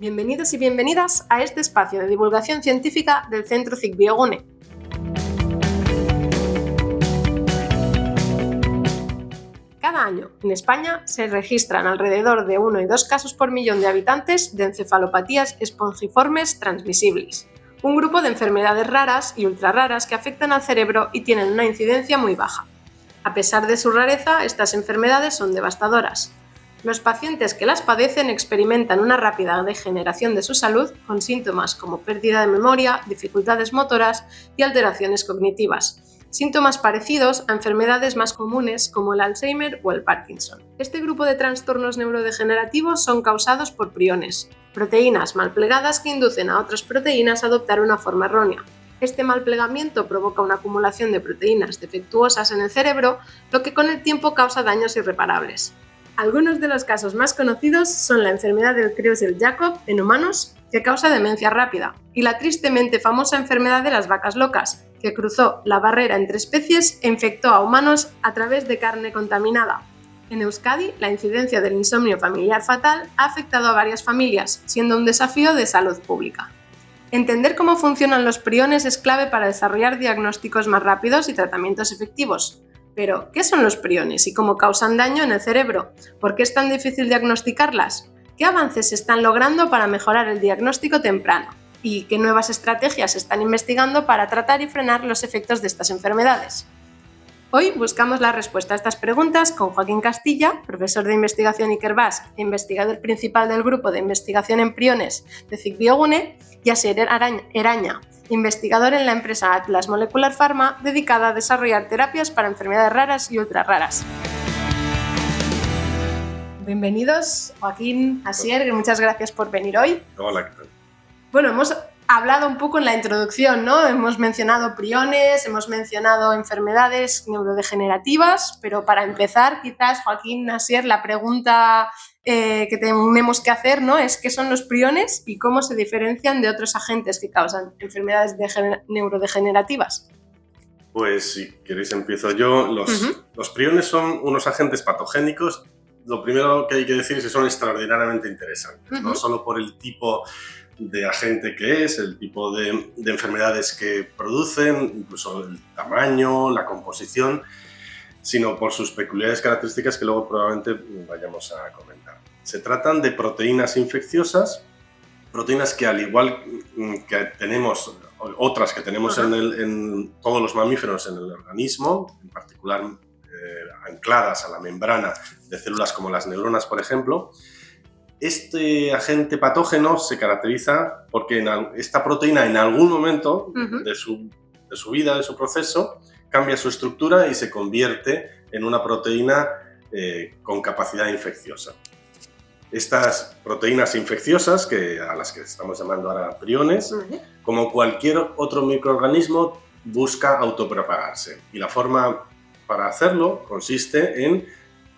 Bienvenidos y bienvenidas a este espacio de divulgación científica del Centro CIC Biogune. Cada año en España se registran alrededor de 1 y 2 casos por millón de habitantes de encefalopatías espongiformes transmisibles, un grupo de enfermedades raras y ultrarraras que afectan al cerebro y tienen una incidencia muy baja. A pesar de su rareza, estas enfermedades son devastadoras. Los pacientes que las padecen experimentan una rápida degeneración de su salud con síntomas como pérdida de memoria, dificultades motoras y alteraciones cognitivas, síntomas parecidos a enfermedades más comunes como el Alzheimer o el Parkinson. Este grupo de trastornos neurodegenerativos son causados por priones, proteínas mal plegadas que inducen a otras proteínas a adoptar una forma errónea. Este mal plegamiento provoca una acumulación de proteínas defectuosas en el cerebro, lo que con el tiempo causa daños irreparables. Algunos de los casos más conocidos son la enfermedad del Creutzfeldt-Jakob en humanos, que causa demencia rápida, y la tristemente famosa enfermedad de las vacas locas, que cruzó la barrera entre especies e infectó a humanos a través de carne contaminada. En Euskadi, la incidencia del insomnio familiar fatal ha afectado a varias familias, siendo un desafío de salud pública. Entender cómo funcionan los priones es clave para desarrollar diagnósticos más rápidos y tratamientos efectivos. Pero, ¿qué son los priones y cómo causan daño en el cerebro? ¿Por qué es tan difícil diagnosticarlas? ¿Qué avances se están logrando para mejorar el diagnóstico temprano? ¿Y qué nuevas estrategias se están investigando para tratar y frenar los efectos de estas enfermedades? Hoy buscamos la respuesta a estas preguntas con Joaquín Castilla, profesor de investigación Ikerbasque e investigador principal del grupo de investigación en priones de CIC Biogune, y Asier Eraña, investigador en la empresa Atlas Molecular Pharma, dedicada a desarrollar terapias para enfermedades raras y ultrarraras. Bienvenidos, Joaquín, Asier, muchas gracias por venir hoy. Hola, ¿qué tal? Bueno, hemos hablado un poco en la introducción, ¿no? Hemos mencionado priones, hemos mencionado enfermedades neurodegenerativas, pero para empezar, quizás, Joaquín, Asier, la pregunta que tenemos que hacer, ¿no?, es qué son los priones y cómo se diferencian de otros agentes que causan enfermedades neurodegenerativas. Pues si queréis empiezo yo. Los priones son unos agentes patogénicos. Lo primero que hay que decir es que son extraordinariamente interesantes, no solo por el tipo de agente que es, el tipo de enfermedades que producen, incluso el tamaño, la composición, sino por sus peculiares características que luego probablemente vayamos a comentar. Se tratan de proteínas infecciosas, proteínas que al igual que tenemos, otras que tenemos en todos los mamíferos en el organismo, en particular ancladas a la membrana de células como las neuronas, por ejemplo, este agente patógeno se caracteriza porque esta proteína en algún momento de su vida, de su proceso, cambia su estructura y se convierte en una proteína con capacidad infecciosa. Estas proteínas infecciosas, a las que estamos llamando ahora priones, como cualquier otro microorganismo, busca autopropagarse. Y la forma para hacerlo consiste en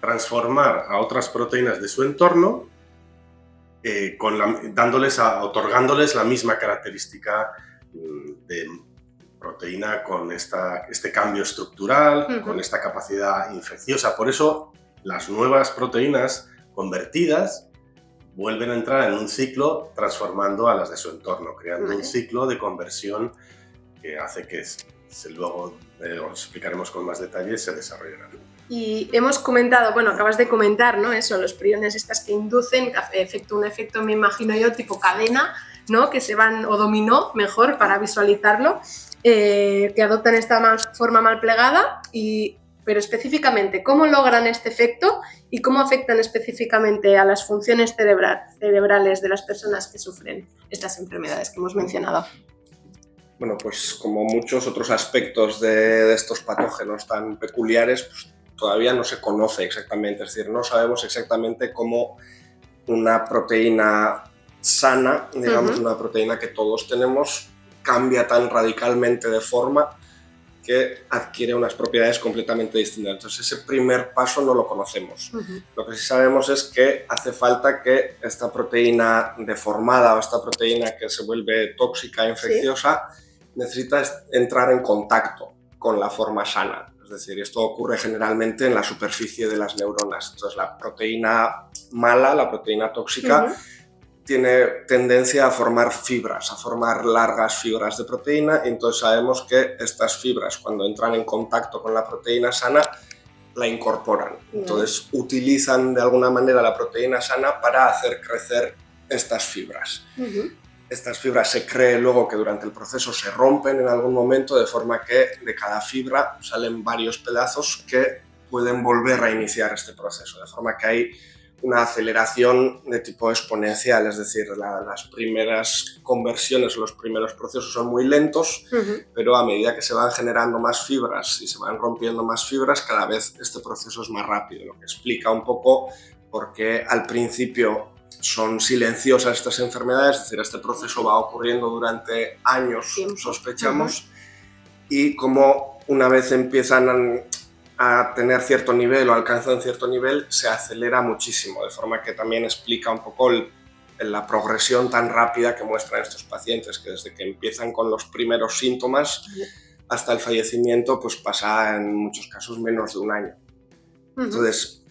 transformar a otras proteínas de su entorno, otorgándoles la misma característica de proteína con este cambio estructural, con esta capacidad infecciosa. Por eso las nuevas proteínas convertidas vuelven a entrar en un ciclo transformando a las de su entorno, creando un ciclo de conversión que hace que luego os explicaremos con más detalle, se desarrollará. Y hemos comentado, bueno, acabas de comentar, ¿no?, eso, los priones estas que inducen un efecto, me imagino yo, tipo cadena, ¿no?, que se van, o dominó, mejor para visualizarlo, que adoptan esta forma mal plegada, pero específicamente, ¿cómo logran este efecto y cómo afectan específicamente a las funciones cerebrales de las personas que sufren estas enfermedades que hemos mencionado? Bueno, pues como muchos otros aspectos de estos patógenos tan peculiares, pues todavía no se conoce exactamente, es decir, no sabemos exactamente cómo una proteína sana, digamos una proteína que todos tenemos, cambia tan radicalmente de forma que adquiere unas propiedades completamente distintas. Entonces ese primer paso no lo conocemos. Lo que sí sabemos es que hace falta que esta proteína deformada o esta proteína que se vuelve tóxica, infecciosa, necesita entrar en contacto con la forma sana. Es decir, esto ocurre generalmente en la superficie de las neuronas. Entonces la proteína mala, la proteína tóxica, tiene tendencia a formar fibras, a formar largas fibras de proteína, y entonces sabemos que estas fibras, cuando entran en contacto con la proteína sana, la incorporan. Entonces utilizan de alguna manera la proteína sana para hacer crecer estas fibras. Estas fibras se cree luego que durante el proceso se rompen en algún momento, de forma que de cada fibra salen varios pedazos que pueden volver a iniciar este proceso, de forma que hay una aceleración de tipo exponencial, es decir, las primeras conversiones o los primeros procesos son muy lentos, pero a medida que se van generando más fibras y se van rompiendo más fibras, cada vez este proceso es más rápido, lo que explica un poco por qué al principio son silenciosas estas enfermedades, es decir, este proceso va ocurriendo durante años, sospechamos, y como una vez empiezan a tener cierto nivel o alcanzan cierto nivel, se acelera muchísimo, de forma que también explica un poco la progresión tan rápida que muestran estos pacientes, que desde que empiezan con los primeros síntomas hasta el fallecimiento, pues pasa en muchos casos menos de un año. Entonces,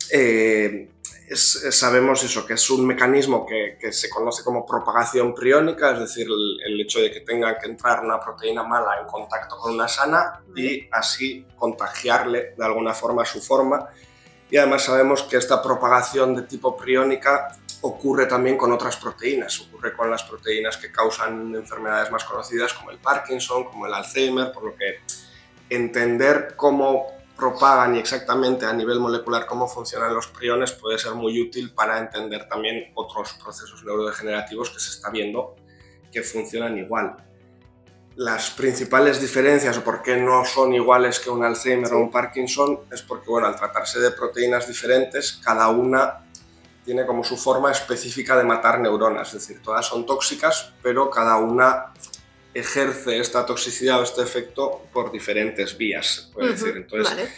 sabemos eso, que es un mecanismo que se conoce como propagación priónica, es decir, el hecho de que tenga que entrar una proteína mala en contacto con una sana y así contagiarle de alguna forma su forma. Y además sabemos que esta propagación de tipo priónica ocurre también con otras proteínas, ocurre con las proteínas que causan enfermedades más conocidas como el Parkinson, como el Alzheimer, por lo que entender cómo propagan y exactamente a nivel molecular cómo funcionan los priones puede ser muy útil para entender también otros procesos neurodegenerativos que se está viendo que funcionan igual. Las principales diferencias o por qué no son iguales que un Alzheimer o un Parkinson es porque, bueno, al tratarse de proteínas diferentes, cada una tiene como su forma específica de matar neuronas, es decir, todas son tóxicas, pero cada una ejerce esta toxicidad o este efecto por diferentes vías, se puede decir. Entonces,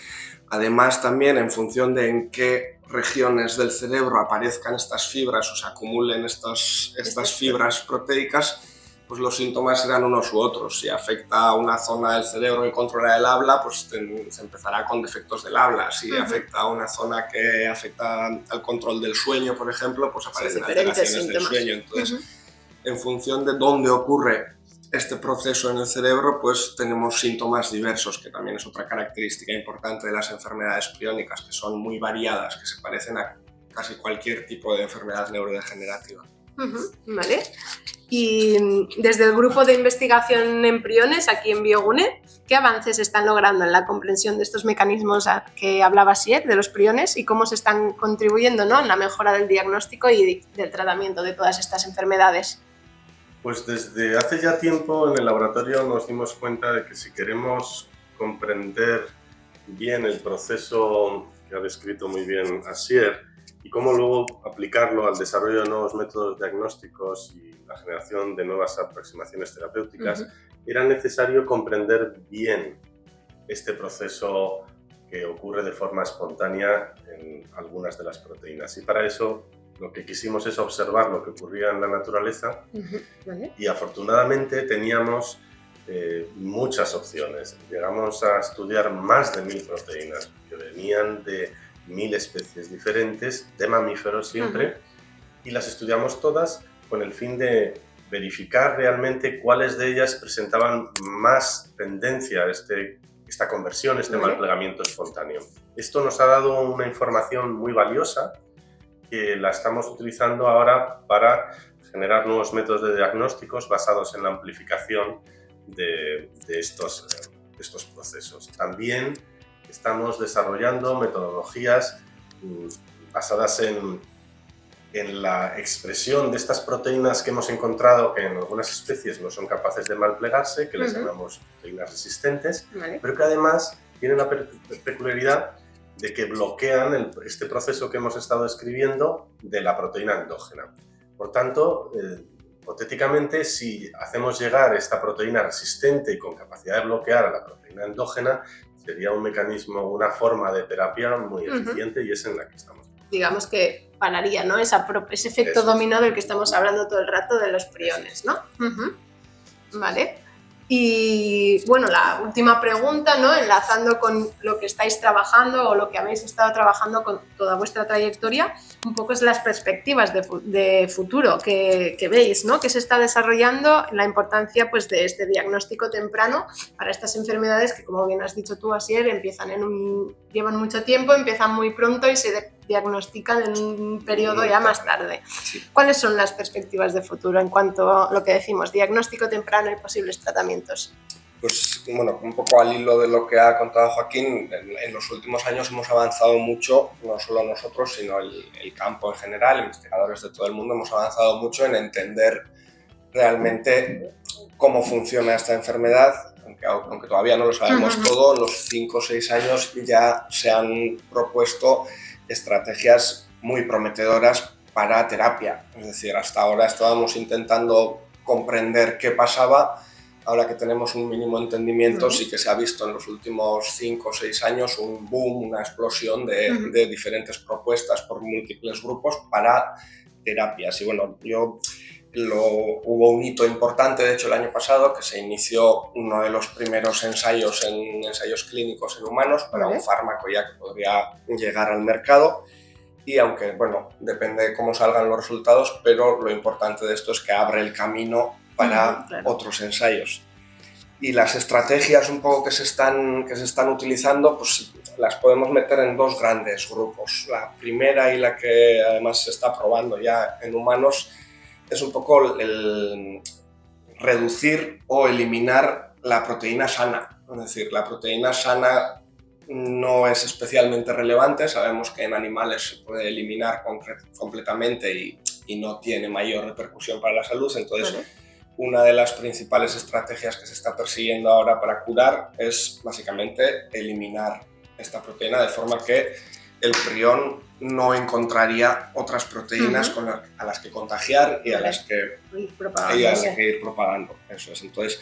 además también en función de en qué regiones del cerebro aparezcan estas fibras o se acumulen estas fibras proteicas, pues los síntomas serán unos u otros. Si afecta a una zona del cerebro que controla el habla, pues se empezará con defectos del habla. Si afecta a una zona que afecta al control del sueño, por ejemplo, pues aparecen alteraciones del sueño. Entonces, en función de dónde ocurre este proceso en el cerebro, pues tenemos síntomas diversos, que también es otra característica importante de las enfermedades priónicas, que son muy variadas, que se parecen a casi cualquier tipo de enfermedad neurodegenerativa. Vale. Y desde el grupo de investigación en priones, aquí en Biogune, ¿qué avances están logrando en la comprensión de estos mecanismos que hablaba Sier, de los priones, y cómo se están contribuyendo, ¿no?, en la mejora del diagnóstico y del tratamiento de todas estas enfermedades? Pues desde hace ya tiempo en el laboratorio nos dimos cuenta de que si queremos comprender bien el proceso que ha descrito muy bien Asier y cómo luego aplicarlo al desarrollo de nuevos métodos diagnósticos y la generación de nuevas aproximaciones terapéuticas, era necesario comprender bien este proceso que ocurre de forma espontánea en algunas de las proteínas. Y para eso lo que quisimos es observar lo que ocurría en la naturaleza y afortunadamente teníamos muchas opciones. Llegamos a estudiar más de 1000 proteínas que venían de 1000 especies diferentes, de mamíferos siempre, y las estudiamos todas con el fin de verificar realmente cuáles de ellas presentaban más tendencia a esta conversión, este malplegamiento espontáneo. Esto nos ha dado una información muy valiosa que la estamos utilizando ahora para generar nuevos métodos de diagnósticos basados en la amplificación de estos procesos. También estamos desarrollando metodologías basadas en la expresión de estas proteínas que hemos encontrado que en algunas especies no son capaces de malplegarse, que les llamamos proteínas resistentes, pero que además tienen la peculiaridad de que bloquean este proceso que hemos estado describiendo de la proteína endógena. Por tanto, hipotéticamente, si hacemos llegar esta proteína resistente y con capacidad de bloquear a la proteína endógena, sería un mecanismo, una forma de terapia muy eficiente y es en la que estamos. Digamos que pararía, ¿no?, ese efecto dominó del que estamos hablando todo el rato de los priones, ¿no? Vale. Y bueno, la última pregunta, ¿no? Enlazando con lo que estáis trabajando o lo que habéis estado trabajando con toda vuestra trayectoria, un poco es las perspectivas de futuro que veis, ¿no? Que se está desarrollando, la importancia pues, de este diagnóstico temprano para estas enfermedades que, como bien has dicho tú, Asier, llevan mucho tiempo, empiezan muy pronto y se diagnostican en un periodo ya más tarde. Sí. ¿Cuáles son las perspectivas de futuro en cuanto a lo que decimos, diagnóstico temprano y posibles tratamientos? Pues bueno, un poco al hilo de lo que ha contado Joaquín, en los últimos años hemos avanzado mucho, no solo nosotros, sino el campo en general, investigadores de todo el mundo, hemos avanzado mucho en entender realmente cómo funciona esta enfermedad, aunque todavía no lo sabemos todo. En los 5 o 6 años ya se han propuesto estrategias muy prometedoras para terapia. Es decir, hasta ahora estábamos intentando comprender qué pasaba. Ahora que tenemos un mínimo entendimiento, sí que se ha visto en los últimos 5 o 6 años un boom, una explosión de diferentes propuestas por múltiples grupos para terapias. Y bueno, hubo un hito importante, de hecho, el año pasado, que se inició uno de los primeros ensayos clínicos en humanos para un fármaco ya que podría llegar al mercado. Y aunque, bueno, depende de cómo salgan los resultados, pero lo importante de esto es que abre el camino para otros ensayos. Y las estrategias un poco que se están utilizando, pues las podemos meter en 2 grandes grupos. La primera, y la que además se está probando ya en humanos, es un poco el reducir o eliminar la proteína sana. Es decir, la proteína sana no es especialmente relevante, sabemos que en animales se puede eliminar completamente y no tiene mayor repercusión para la salud. Entonces, una de las principales estrategias que se está persiguiendo ahora para curar es básicamente eliminar esta proteína, de forma que el prión no encontraría otras proteínas a las que contagiar y a las que ir propagando. Eso es. Entonces,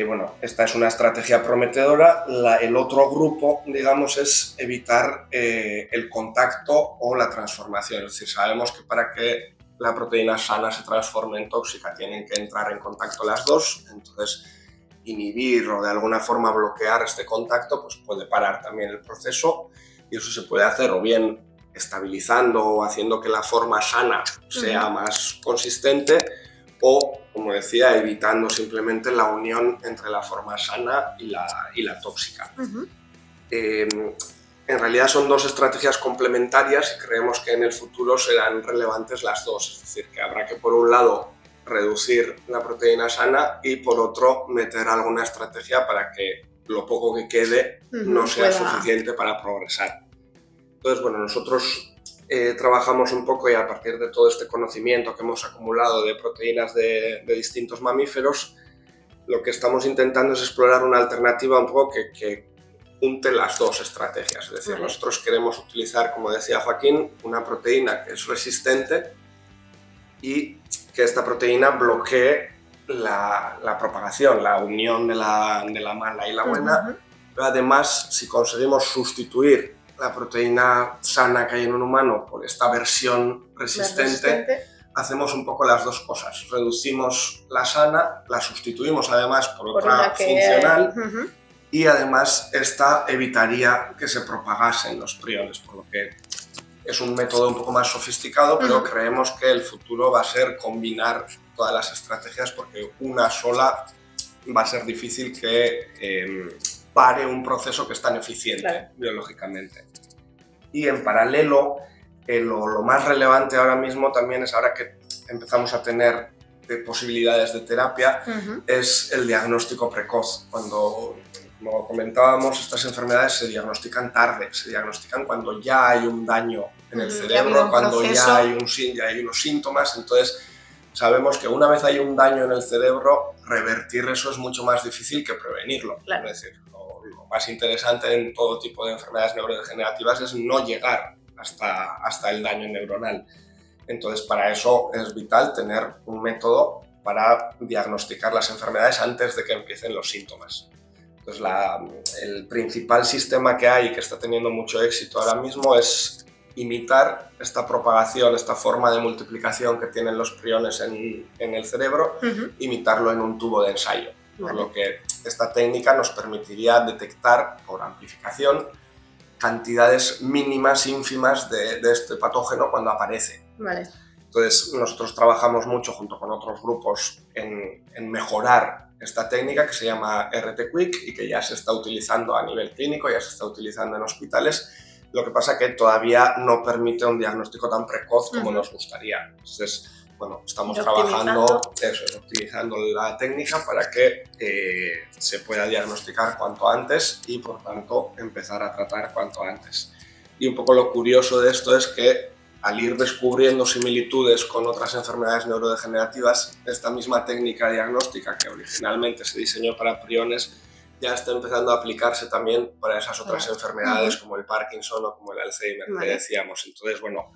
bueno, esta es una estrategia prometedora. El otro grupo, digamos, es evitar el contacto o la transformación. Es decir, sabemos que para que la proteína sana se transforme en tóxica tienen que entrar en contacto las dos. Entonces, inhibir o de alguna forma bloquear este contacto pues puede parar también el proceso, y eso se puede hacer o bien estabilizando o haciendo que la forma sana sea más consistente, o, como decía, evitando simplemente la unión entre la forma sana y la tóxica. En realidad son 2 estrategias complementarias y creemos que en el futuro serán relevantes las 2. Es decir, que habrá que, por un lado, reducir la proteína sana y, por otro, meter alguna estrategia para que lo poco que quede no sea suficiente para progresar. Entonces, bueno, nosotros trabajamos un poco, y a partir de todo este conocimiento que hemos acumulado de proteínas de distintos mamíferos, lo que estamos intentando es explorar una alternativa un poco que junte las 2 estrategias. Es decir, nosotros queremos utilizar, como decía Joaquín, una proteína que es resistente y que esta proteína bloquee la propagación, la unión de la mala y la buena. Pero además, si conseguimos sustituir la proteína sana que hay en un humano por esta versión resistente, hacemos un poco las 2 cosas. Reducimos la sana, la sustituimos además por otra funcional, y además esta evitaría que se propagasen los priones, por lo que es un método un poco más sofisticado, pero creemos que el futuro va a ser combinar todas las estrategias, porque una sola va a ser difícil que pare un proceso que es tan eficiente biológicamente. Y en paralelo, lo más relevante ahora mismo también es, ahora que empezamos a tener posibilidades de terapia, es el diagnóstico precoz. Como comentábamos, estas enfermedades se diagnostican tarde, se diagnostican cuando ya hay un daño en el cerebro, cuando ya hay unos síntomas. Entonces, sabemos que una vez hay un daño en el cerebro, revertir eso es mucho más difícil que prevenirlo. Es decir, lo más interesante en todo tipo de enfermedades neurodegenerativas es no llegar hasta el daño neuronal. Entonces, para eso es vital tener un método para diagnosticar las enfermedades antes de que empiecen los síntomas. Entonces, el principal sistema que hay, que está teniendo mucho éxito ahora mismo, es imitar esta propagación, esta forma de multiplicación que tienen los priones en el cerebro, imitarlo en un tubo de ensayo. por lo que esta técnica nos permitiría detectar por amplificación cantidades mínimas, ínfimas de este patógeno cuando aparece. Vale. Entonces, nosotros trabajamos mucho junto con otros grupos en mejorar esta técnica que se llama RT-Quick y que ya se está utilizando a nivel clínico, ya se está utilizando en hospitales. Lo que pasa es que todavía no permite un diagnóstico tan precoz como nos gustaría. Entonces, bueno, estamos trabajando, optimizando la técnica para que se pueda diagnosticar cuanto antes y, por tanto, empezar a tratar cuanto antes. Y un poco lo curioso de esto es que al ir descubriendo similitudes con otras enfermedades neurodegenerativas, esta misma técnica diagnóstica que originalmente se diseñó para priones ya está empezando a aplicarse también para esas otras enfermedades como el Parkinson o como el Alzheimer que decíamos. Entonces, bueno,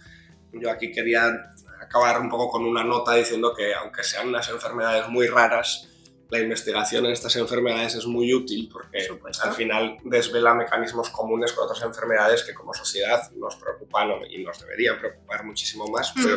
yo aquí quería acabar un poco con una nota diciendo que aunque sean unas enfermedades muy raras, la investigación en estas enfermedades es muy útil porque al final desvela mecanismos comunes con otras enfermedades que como sociedad nos preocupan y nos deberían preocupar muchísimo más, pero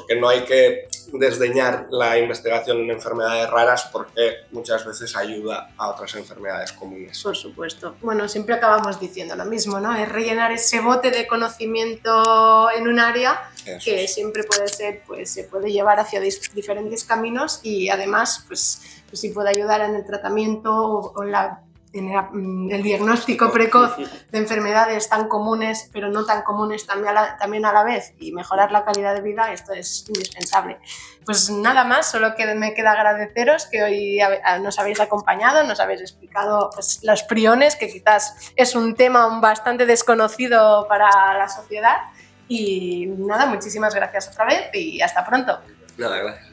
que no hay que desdeñar la investigación en enfermedades raras porque muchas veces ayuda a otras enfermedades comunes. Por supuesto. Bueno, siempre acabamos diciendo lo mismo, ¿no? Es rellenar ese bote de conocimiento en un área que siempre puede ser, pues se puede llevar hacia diferentes caminos y además, pues sí puede ayudar en el tratamiento o en el diagnóstico precoz de enfermedades tan comunes, pero no tan comunes también a la vez, y mejorar la calidad de vida. Esto es indispensable. Pues nada más, solo que me queda agradeceros que hoy nos habéis acompañado, nos habéis explicado pues, los priones, que quizás es un tema bastante desconocido para la sociedad. Y nada, muchísimas gracias otra vez y hasta pronto. Nada, gracias.